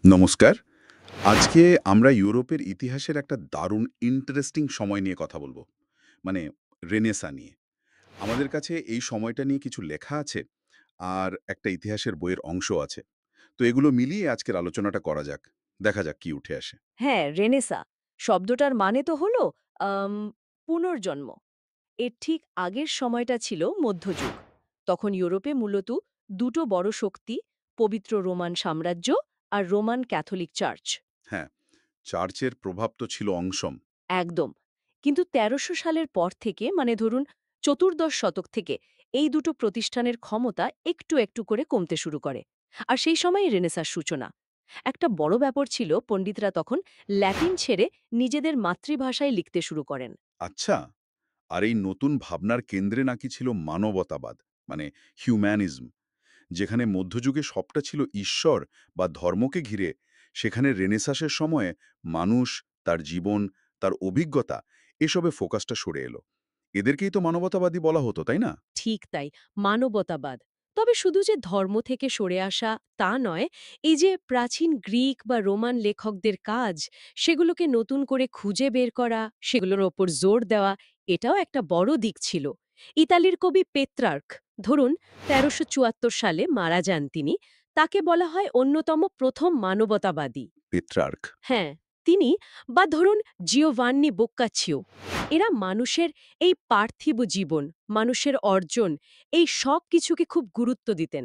নমস্কার। আজকে আমরা ইউরোপের ইতিহাসের একটা দারুণ ইন্টারেস্টিং সময় নিয়ে কথা বলব। মানে রেনেসাঁ নিয়ে। আমাদের কাছে এই সময়টা নিয়ে কিছু লেখা আছে, আর একটা ইতিহাসের বইয়ের অংশ আছে। তো এগুলো মিলিয়ে আজকের আলোচনাটা করা যাক। দেখা যাক কি উঠে আসে। হ্যাঁ, রেনেসাঁ শব্দটার মানে তো হলো আম পুনর্জন্ম। এর ঠিক আগের সময়টা ছিল মধ্যযুগ। তখন ইউরোপে মূলত দুটো বড় শক্তি, পবিত্র রোমান সাম্রাজ্য আর রোমান ক্যাথলিক চার্চ। হ্যাঁ, চার্চের প্রভাব তো ছিল অংশম। একদম। কিন্তু ১৩০০ সালের পর থেকে মানে ধরুন চতুর্দশ শতক থেকে এই দুটো প্রতিষ্ঠানের ক্ষমতা একটু একটু করে কমতে শুরু করে। আর সেই সময়ই রেনেসাঁর সূচনা। একটা বড় ব্যাপার ছিল পণ্ডিতরা তখন ল্যাটিন ছেড়ে নিজেদের মাতৃভাষায় লিখতে শুরু করেন। আচ্ছা, আর এই নতুন ভাবনার কেন্দ্রে নাকি ছিল মানবতাবাদ, মানে হিউম্যানিজম। যেখানে মধ্যযুগে সবটা ছিল ঈশ্বর বা ধর্মকে ঘিরে, সেখানে রেনেসাঁসের সময়ে মানুষ, তার জীবন, তার অভিজ্ঞতা, এসবে ফোকাসটা সরে এলো। এদেরকেই তো মানবতাবাদী বলা হতো, তাই না? ঠিক তাই, মানবতাবাদ। তবে শুধু যে ধর্ম থেকে সরে আসা তা নয়, এই যে প্রাচীন গ্রিক বা রোমান লেখকদের কাজ, সেগুলোকে নতুন করে খুঁজে বের করা, সেগুলোর ওপর জোর দেওয়া, এটাও একটা বড় দিক ছিল। ইতালির কবি পেত্রার্ক, ধরুন ১৩৭৪ সালে মারা যান তিনি, তাকে বলা হয় অন্যতম প্রথম মানবতাবাদী। পেত্রার্ক। হ্যাঁ, তিনি বা ধরুন জিওভান্নি বোক্কাচিও, এরা মানুষের এই পার্থিব জীবন, মানুষের অর্জন, এই সব কিছুকে খুব গুরুত্ব দিতেন।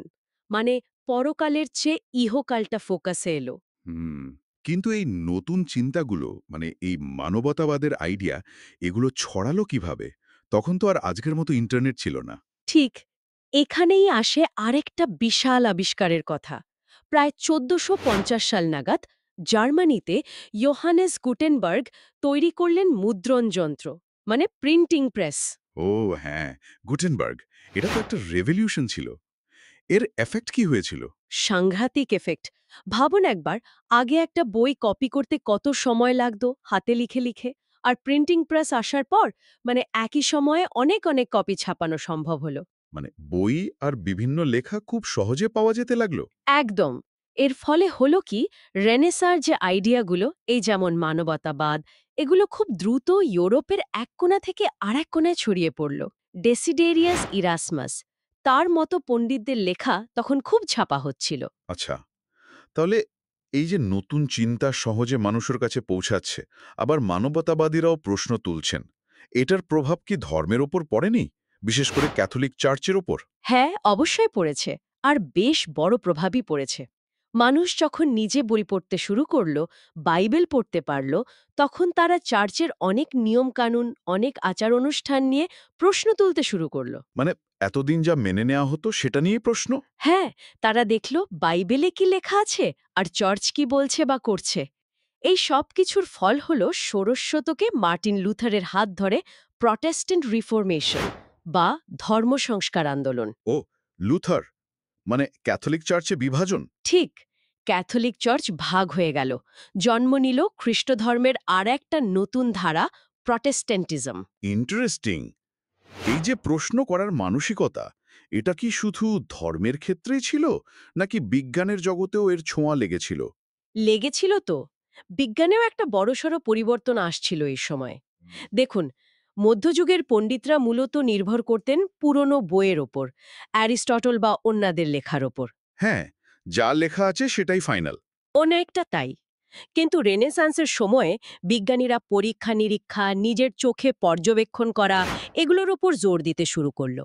মানে পরকালের চেয়ে ইহকালটা ফোকাসে এলো। হুম। কিন্তু এই নতুন চিন্তাগুলো, মানে এই মানবতাবাদের আইডিয়া, এগুলো ছড়ালো কিভাবে? তখন তো আর আজকের মতো ইন্টারনেট ছিল না। ঠিক এখানেই আসে আরেকটা বিশাল আবিষ্কারের কথা। প্রায় ১৪৫০ সাল নাগাদ জার্মানিতে ইয়োহানেস গুটেনবার্গ তৈরি করলেন মুদ্রণ যন্ত্র, মানে প্রিন্টিং প্রেস। ও হ্যাঁ, গুটেনবার্গ। এটা তো একটা রেভলিউশন ছিল। এর এফেক্ট কি হয়েছিল? সাংঘাতিক এফেক্ট। ভাবুন একবার, আগে একটা বই কপি করতে কত সময় লাগতো হাতে লিখে লিখে, আর প্রিন্টিং প্রেস আসার পর মানে একই সময়ে অনেক অনেক কপি ছাপানো সম্ভব হলো। মানে বই আর বিভিন্ন লেখা খুব সহজে পাওয়া যেতে লাগলো। একদম। এর ফলে হলো কি, রেনেসাঁর যে আইডিয়াগুলো, এই যেমন মানবতাবাদ, এগুলো খুব দ্রুত ইউরোপের এক কোণা থেকে আরেক কোণায় ছড়িয়ে পড়ল। ডেসিডেরিয়াস ইরাসমাস, তার মতো পণ্ডিতদের লেখা তখন খুব ছাপা হচ্ছিল। আচ্ছা, তাহলে এই যে নতুন চিন্তা সহজে মানুষের কাছে পৌঁছাচ্ছে, আবার মানবতাবাদীরাও প্রশ্ন তুলছেন, এটার প্রভাব কি ধর্মের ওপর পড়েনি, বিশেষ করে ক্যাথলিক চার্চের ওপর? হ্যাঁ, অবশ্যই পড়েছে। আর বেশ বড় প্রভাবই পড়েছে। মানুষ যখন নিজে বই পড়তে শুরু করল, বাইবেল পড়তে পারল, তখন তারা চার্চের অনেক নিয়মকানুন, অনেক আচার অনুষ্ঠান নিয়ে প্রশ্ন তুলতে শুরু করল। মানে এতদিন যা মেনে নেওয়া হতো সেটা নিয়ে প্রশ্ন। হ্যাঁ, তারা দেখল বাইবেলে কি লেখা আছে আর চার্চ কি বলছে বা করছে। এই সব কিছুর ফল হল ষোড়শ শতকে মার্টিন লুথারের হাত ধরে প্রটেস্ট্যান্ট রিফরমেশন বা ধর্ম সংস্কার আন্দোলন। ও, লুথার, মানে ক্যাথলিক চার্চে বিভাজন। ঠিক, ক্যাথলিক চার্চ ভাগ হয়ে গেল। জন্ম নিল খ্রিস্টধর্মের আর একটা নতুন ধারা, প্রটেস্ট্যান্টিজম। ইন্টারেস্টিং। এই যে প্রশ্ন করার মানসিকতা, এটা কি শুধু ধর্মের ক্ষেত্রেই ছিল, নাকি বিজ্ঞানের জগতেও এর ছোঁয়া লেগেছিল? লেগেছিল তো। বিজ্ঞানেও একটা বড়সড় পরিবর্তন আসছিল এই সময়। দেখুন, মধ্যযুগের পণ্ডিতরা মূলত নির্ভর করতেন পুরনো বইয়ের ওপর, অ্যারিস্টটল বা অন্যদের লেখার ওপর। হ্যাঁ, যা লেখা আছে সেটাই ফাইনাল। অনেকটা তাই। কিন্তু রেনেসাঁসের সময়ে বিজ্ঞানীরা পরীক্ষা নিরীক্ষা, নিজের চোখে পর্যবেক্ষণ করা, এগুলোর ওপর জোর দিতে শুরু করল।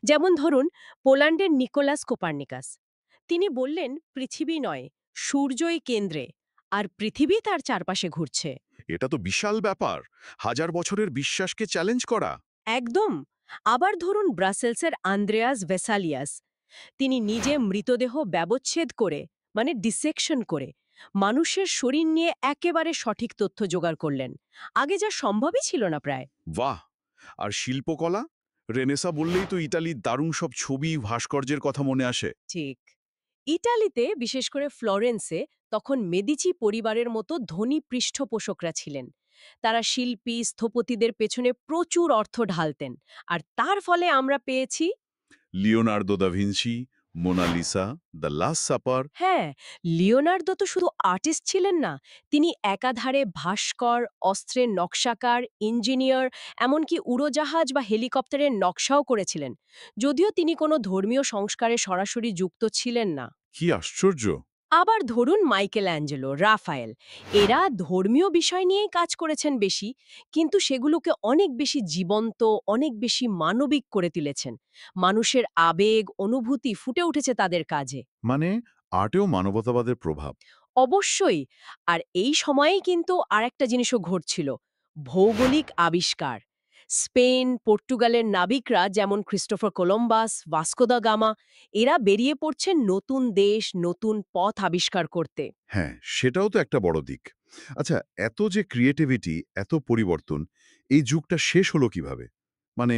যেমন ধরুন পোল্যান্ডের নিকোলাস কোপার্নিকাস, তিনি বললেন পৃথিবী নয়, সূর্যই কেন্দ্রে, আর পৃথিবী তার চারপাশে ঘুরছে। এটা তো বিশাল ব্যাপার, হাজার বছরের বিশ্বাসকে চ্যালেঞ্জ করা। একদম। আবার ধরুন ব্রাসেলসের আন্দ্রেয়াস ভেসালিয়াস, তিনি নিজে মৃতদেহ ব্যবচ্ছেদ করে মানে ডিসেকশন করে মানুষের শরীর নিয়ে একেবারে সঠিক তথ্য জোগাড় করলেন। আগে যা সম্ভবই ছিল না প্রায়। বাহ! আর শিল্পকলা? রেনেসাঁ বললেই তো ইতালির দারুণ সব ছবি, ভাস্কর্যের কথা মনে আসে। ঠিক, ইটালিতে বিশেষ করে ফ্লোরেন্সে তখন মেদিচি পরিবারের মতো ধনী পৃষ্ঠপোষকরা ছিলেন। তারা শিল্পী স্থপতিদের পেছনে প্রচুর অর্থ ঢালতেন, আর তার ফলে আমরা পেয়েছি। Leonardo da Vinci, Mona Lisa, the Last Supper. হ্যাঁ, লিওনার্দো তো শুধু আর্টিস্ট ছিলেন না, তিনি একাধারে ভাস্কর, অস্ত্রের নকশাকার, ইঞ্জিনিয়ার, এমনকি উড়োজাহাজ বা হেলিকপ্টারের নকশাও করেছিলেন। যদিও তিনি কোনো ধর্মীয় সংস্কারে সরাসরি যুক্ত ছিলেন না। কি আশ্চর্য! আবার ধরুন মাইকেল অ্যাঞ্জেলো, রাফায়েল, এরা ধর্মীয় বিষয় নিয়েই কাজ করেছেন বেশি, কিন্তু সেগুলোকে অনেক বেশি জীবন্ত, অনেক বেশি মানবিক করে তুলেছেন। মানুষের আবেগ, অনুভূতি ফুটে উঠেছে তাদের কাজে। মানে আর্টেও মানবতাবাদের প্রভাব। অবশ্যই। আর এই সময়েই কিন্তু আরেকটা জিনিসও ঘটছিল। ভৌগোলিক আবিষ্কার। স্পেন, পর্তুগালের নাবিকরা যেমন Christopher Columbus, Vasco da Gama, এরা বেরিয়ে পড়ছেন নতুন দেশ, নতুন পথ আবিষ্কার করতে। হ্যাঁ, সেটাও তো একটা বড় দিক। আচ্ছা, এত যে ক্রিয়েটিভিটি, এত পরিবর্তন, এই যুগটা শেষ হলো কিভাবে? মানে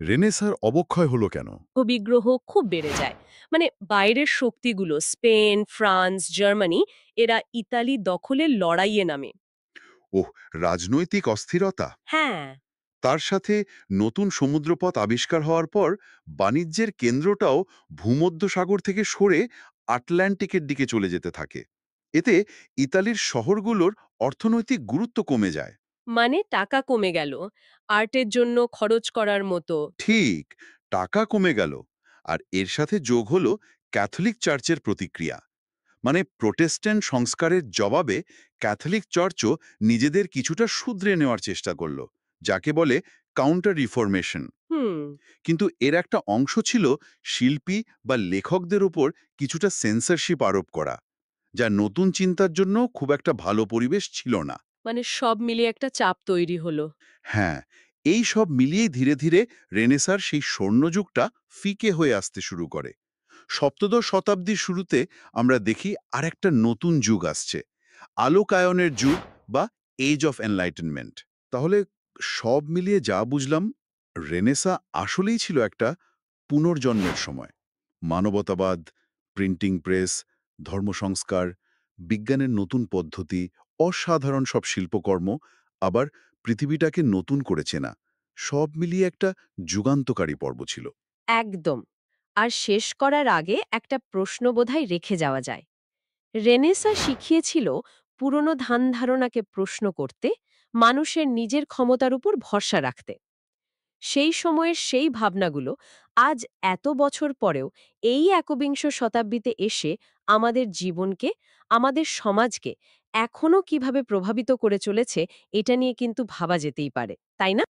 রেনেসাঁর অবক্ষয় হলো কেন? বিগ্রহ খুব বেড়ে যায়। মানে বাইরের শক্তিগুলো স্পেন, ফ্রান্স, জার্মানি, এরা ইতালি দখলের লড়াইয়ে নামে। ওহ! রাজনৈতিক অস্থিরতা। হ্যাঁ। তার সাথে নতুন সমুদ্রপথ আবিষ্কার হওয়ার পর বাণিজ্যের কেন্দ্রটাও ভূমধ্যসাগর থেকে সরে আটলান্টিকের দিকে চলে যেতে থাকে। এতে ইতালির শহরগুলোর অর্থনৈতিক গুরুত্ব কমে যায়। মানে টাকা কমে গেল, আর্টের জন্য খরচ করার মতো। ঠিক, টাকা কমে গেল। আর এর সাথে যোগ হলো ক্যাথলিক চার্চের প্রতিক্রিয়া। মানে প্রোটেস্ট্যান্ট সংস্কারের জবাবে ক্যাথলিক চার্চও নিজেদের কিছুটা শুধরে নেওয়ার চেষ্টা করল, যাকে বলে কাউন্টার রিফরমেশন। হুম। কিন্তু এর একটা অংশ ছিল শিল্পী বা লেখকদের উপর কিছুটা সেন্সরশিপ আরোপ করা, যা নতুন চিন্তার জন্য খুব একটা ভালো পরিবেশ ছিল না। মানে সব মিলিয়ে একটা চাপ তৈরি হলো। হ্যাঁ, এই সব মিলিয়েই ধীরে ধীরে রেনেসার সেই স্বর্ণযুগটা ফিকে হয়ে আসতে শুরু করে। সপ্তদশ শতাব্দীর শুরুতে আমরা দেখি আরেকটা নতুন যুগ আসছে, আলোকায়নের যুগ বা এজ অফ এনলাইটেনমেন্ট। তাহলে সব মিলিয়ে যা বুঝলাম, রেনেসা আসলেই ছিল একটা পুনর্জন্মের সময়। মানবতাবাদ, প্রিন্টিং প্রেস, ধর্মসংস্কার, বিজ্ঞানের নতুন পদ্ধতি, অসাধারণ সব শিল্পকর্ম, আবার পৃথিবীটাকে নতুন করে চেনা, সব মিলিয়ে একটা যুগান্তকারী পর্ব ছিল। একদম। আর শেষ করার আগে একটা প্রশ্ন বোধহয় রেখে যাওয়া যায়। রেনেসা শিখিয়েছিল পুরনো ধ্যান ধারণাকে প্রশ্ন করতে, মানুষের নিজের ক্ষমতার উপর ভরসা রাখতে। সেই সময়ের সেই ভাবনাগুলো আজ এত বছর পরেও এই একবিংশ শতাব্দীতে এসে আমাদের জীবনকে, আমাদের সমাজকে এখনো কিভাবে প্রভাবিত করে চলেছে, এটা নিয়ে কিন্তু ভাবা যেতেই পারে, তাই না?